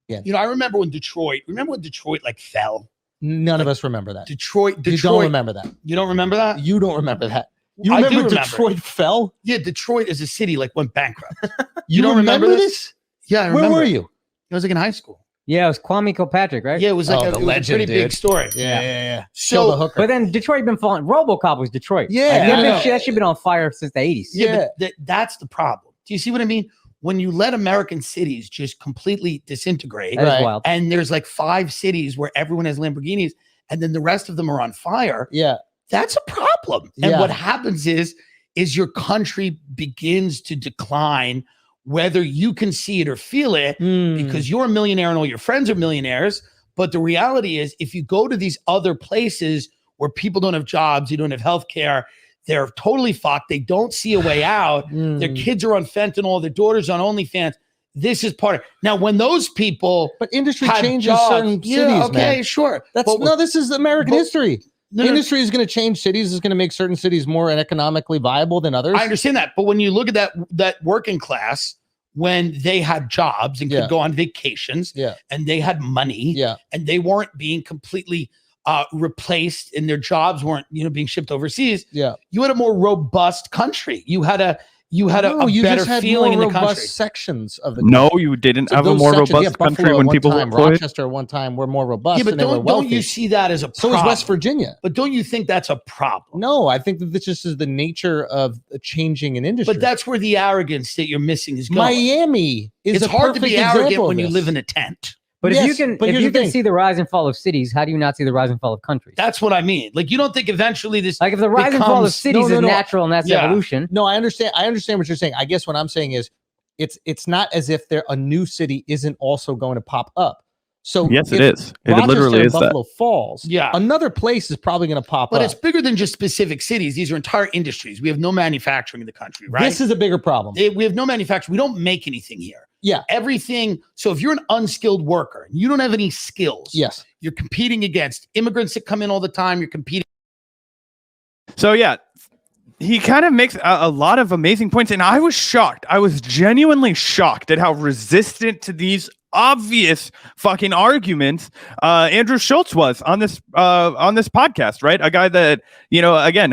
Yeah. I remember when Detroit like fell. None of us remember that. Detroit. You don't remember that. You don't remember that? You don't remember that. You I do remember remember Detroit fell? Yeah, Detroit as a city like went bankrupt. You don't remember this? Yeah, I remember. Where were you? I was like in high school. Yeah, it was Kwame Kilpatrick, right? Yeah, it was like the it was legend, a pretty big story. Yeah. So, the hooker. But then Detroit been falling. RoboCop was Detroit. Yeah, that shit been on fire since the 80s. Yeah, but that's the problem. Do you see what I mean? When you let American cities just completely disintegrate, That is wild. and there's like 5 cities where everyone has Lamborghinis, and then the rest of them are on fire. Yeah, that's a problem. And what happens is your country begins to decline, whether you can see it or feel it, because you're a millionaire and all your friends are millionaires. But the reality is, if you go to these other places where people don't have jobs, you don't have health care, they're totally fucked. They don't see a way out. Their kids are on fentanyl. Their daughter's on OnlyFans. This is part of now when those people. But industry have changes jobs, certain cities. Okay, man. sure. This is American history. No, industry is going to change cities. Is going to make certain cities more economically viable than others. I understand that, but when you look at that working class, when they had jobs and could go on vacations, and they had money, and they weren't being completely replaced, and their jobs weren't being shipped overseas, you had a more robust country. You had a better feeling in the country. Sections of the no, you didn't have a more robust country when people were employed. Rochester one time were more robust. Yeah, but don't you see that as a problem? So is West Virginia. But don't you think that's a problem? No, I think that this just is the nature of changing an industry. But that's where the arrogance that you're missing is going. Miami is it's a hard to be arrogant when you this. live in a tent. But if you can see the rise and fall of cities, how do you not see the rise and fall of countries? That's what I mean. Like, you don't think eventually this if the rise and fall of cities is natural and that's evolution. No, I understand what you're saying. I guess what I'm saying is it's not as if a new city isn't also going to pop up. So yes, it is. It Rochester literally is Buffalo that. Falls. Yeah, another place is probably going to pop up. But it's bigger than just specific cities. These are entire industries. We have no manufacturing in the country, right? This is a bigger problem. We have no manufacturing. We don't make anything here. Yeah, everything. So if you're an unskilled worker, you don't have any skills. Yes, you're competing against immigrants that come in all the time. You're competing. So yeah, he kind of makes a lot of amazing points, and I was shocked. I was genuinely shocked at how resistant to these obvious fucking arguments Andrew Schulz was on this podcast, right? A guy that again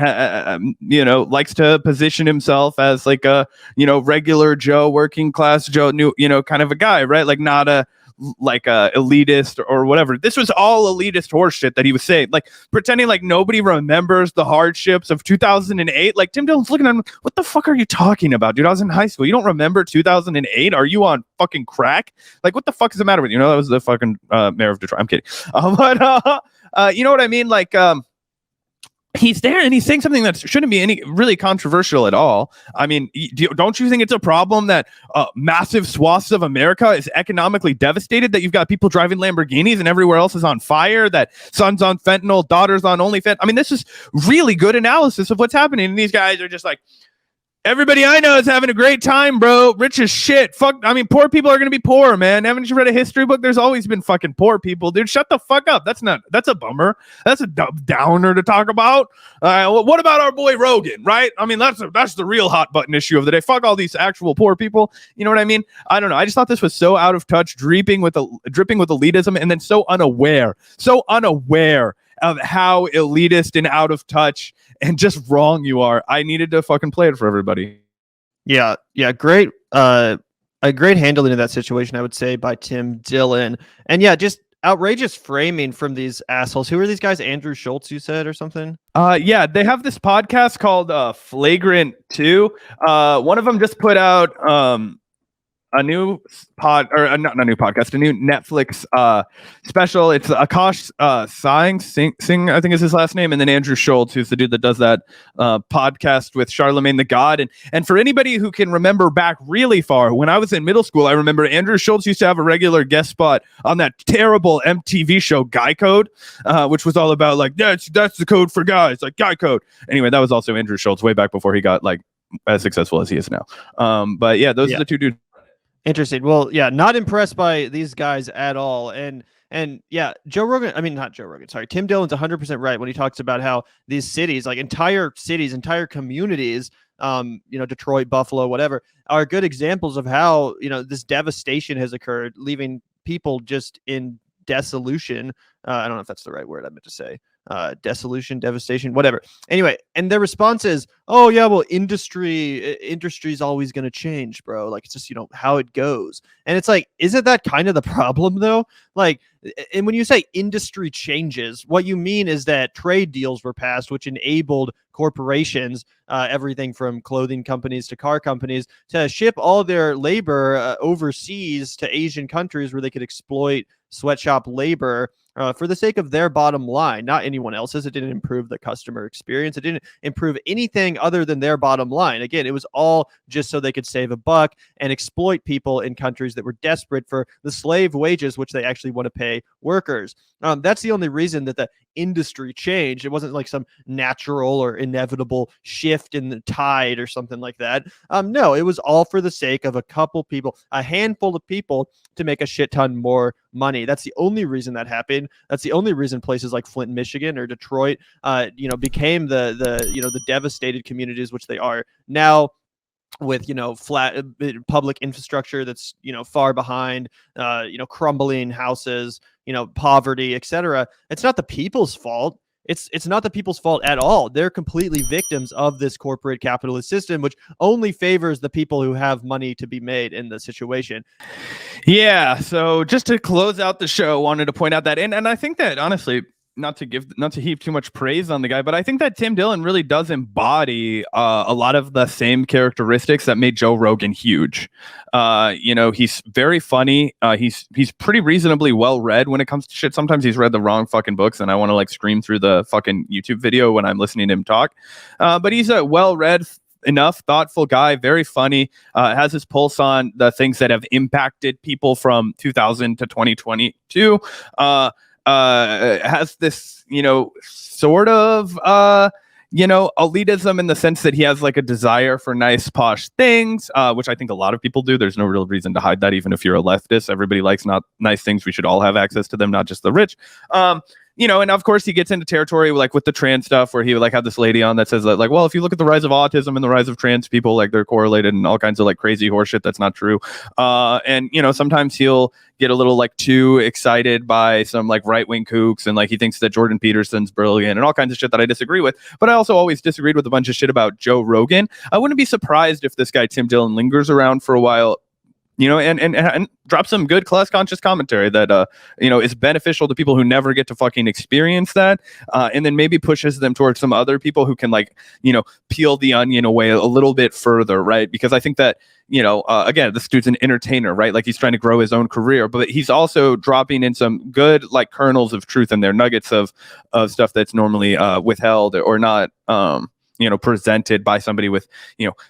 likes to position himself as like a regular Joe, working class Joe, kind of a guy, right? Like not a elitist or whatever. This was all elitist horseshit that he was saying, like pretending like nobody remembers the hardships of 2008. Like Tim Dillon's looking at him, what the fuck are you talking about, dude? I was in high school. You don't remember 2008? Are you on fucking crack? Like, what the fuck is the matter with you? That was the fucking mayor of Detroit. I'm kidding. But you know what I mean? Like, he's there and he's saying something that shouldn't be any really controversial at all. I mean, don't you think it's a problem that massive swaths of America is economically devastated, that you've got people driving Lamborghinis and everywhere else is on fire, that son's on fentanyl, daughter's on OnlyFans? I mean, this is really good analysis of what's happening. And these guys are just like, everybody I know is having a great time, bro. Rich as shit. Fuck. I mean, poor people are going to be poor, man. Haven't you read a history book? There's always been fucking poor people, dude. Shut the fuck up. That's a bummer. That's a downer to talk about. What about our boy Rogan, right? I mean, that's the real hot button issue of the day. Fuck all these actual poor people. You know what I mean? I don't know. I just thought this was so out of touch, dripping with elitism, and then so unaware of how elitist and out of touch and just wrong you are. I needed to fucking play it for everybody. Yeah, great. A great handling of that situation, I would say, by Tim Dillon. And yeah, just outrageous framing from these assholes. Who are these guys? Andrew Schulz, you said, or something? Yeah, they have this podcast called Flagrant 2. One of them just put out a new not a new podcast, a new Netflix special. It's Akash Singh, I think is his last name, and then Andrew Schulz, who's the dude that does that podcast with Charlemagne the God. And for anybody who can remember back really far, when I was in middle school, I remember Andrew Schulz used to have a regular guest spot on that terrible MTV show Guy Code, which was all about like that's the code for guys, like Guy Code. Anyway, that was also Andrew Schulz way back before he got like as successful as he is now. But yeah, those are the two dudes. Interesting. Well, yeah, not impressed by these guys at all. And yeah, Tim Dillon's 100% right when he talks about how these cities, like entire cities, entire communities, Detroit, Buffalo, whatever, are good examples of how, this devastation has occurred, leaving people just in dissolution. I don't know if that's the right word I meant to say. Dissolution, devastation, whatever. Anyway, and their response is, oh yeah, well, industry's always going to change, bro. Like, it's just, how it goes. And it's like, isn't that kind of the problem though? Like, and when you say industry changes, what you mean is that trade deals were passed, which enabled corporations, everything from clothing companies to car companies, to ship all their labor overseas to Asian countries where they could exploit sweatshop labor for the sake of their bottom line, not anyone else's. It didn't improve the customer experience. It didn't improve anything other than their bottom line. Again, it was all just so they could save a buck and exploit people in countries that were desperate for the slave wages, which they actually want to pay workers. That's the only reason that the industry changed. It wasn't like some natural or inevitable shift in the tide or something like that. No, it was all for the sake of a couple people, a handful of people, to make a shit ton more money. That's the only reason that happened. That's the only reason places like Flint, Michigan, or Detroit, became the devastated communities which they are now, with flat public infrastructure that's far behind, crumbling houses, poverty, etc. It's not the people's fault. It's not the people's fault at all. They're completely victims of this corporate capitalist system, which only favors the people who have money to be made in the situation. Yeah. So just to close out the show, wanted to point out that, and I think that honestly, not to heap too much praise on the guy, but I think that Tim Dillon really does embody a lot of the same characteristics that made Joe Rogan huge. He's very funny. He's pretty reasonably well read when it comes to shit. Sometimes he's read the wrong fucking books, and I want to like scream through the fucking YouTube video when I'm listening to him talk. But he's a well read enough, thoughtful guy, very funny, has his pulse on the things that have impacted people from 2000 to 2022. Has this, sort of, elitism in the sense that he has like a desire for nice, posh things, which I think a lot of people do. There's no real reason to hide that, even if you're a leftist. Everybody likes not nice things. We should all have access to them, not just the rich. And of course he gets into territory like with the trans stuff, where he would like have this lady on that says that, like, well, if you look at the rise of autism and the rise of trans people, like they're correlated, and all kinds of like crazy horseshit that's not true. Sometimes he'll get a little like too excited by some like right-wing kooks, and like he thinks that Jordan Peterson's brilliant and all kinds of shit that I disagree with. But I also always disagreed with a bunch of shit about Joe Rogan. I wouldn't be surprised if this guy Tim Dillon lingers around for a while, and drop some good class conscious commentary that, is beneficial to people who never get to fucking experience that. And then maybe pushes them towards some other people who can peel the onion away a little bit further. Right. Because I think that, again, this dude's an entertainer, right? Like he's trying to grow his own career, but he's also dropping in some good like kernels of truth in there, nuggets of stuff that's normally withheld or not, presented by somebody with,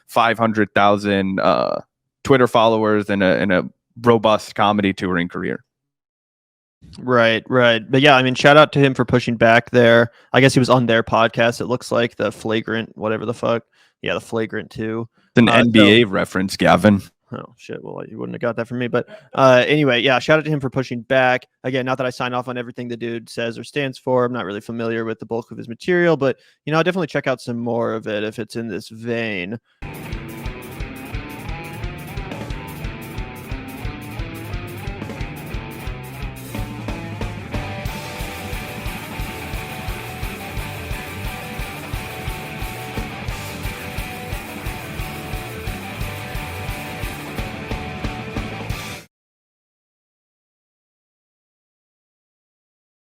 500,000, Twitter followers and a robust comedy touring career. Right. But yeah, I mean, shout out to him for pushing back there. I guess he was on their podcast. It looks like the Flagrant, whatever the fuck. Yeah, the Flagrant 2. It's an NBA reference, Gavin. Oh shit! Well, you wouldn't have got that from me, but anyway, yeah. Shout out to him for pushing back. Again, not that I sign off on everything the dude says or stands for. I'm not really familiar with the bulk of his material, but I'll definitely check out some more of it if it's in this vein.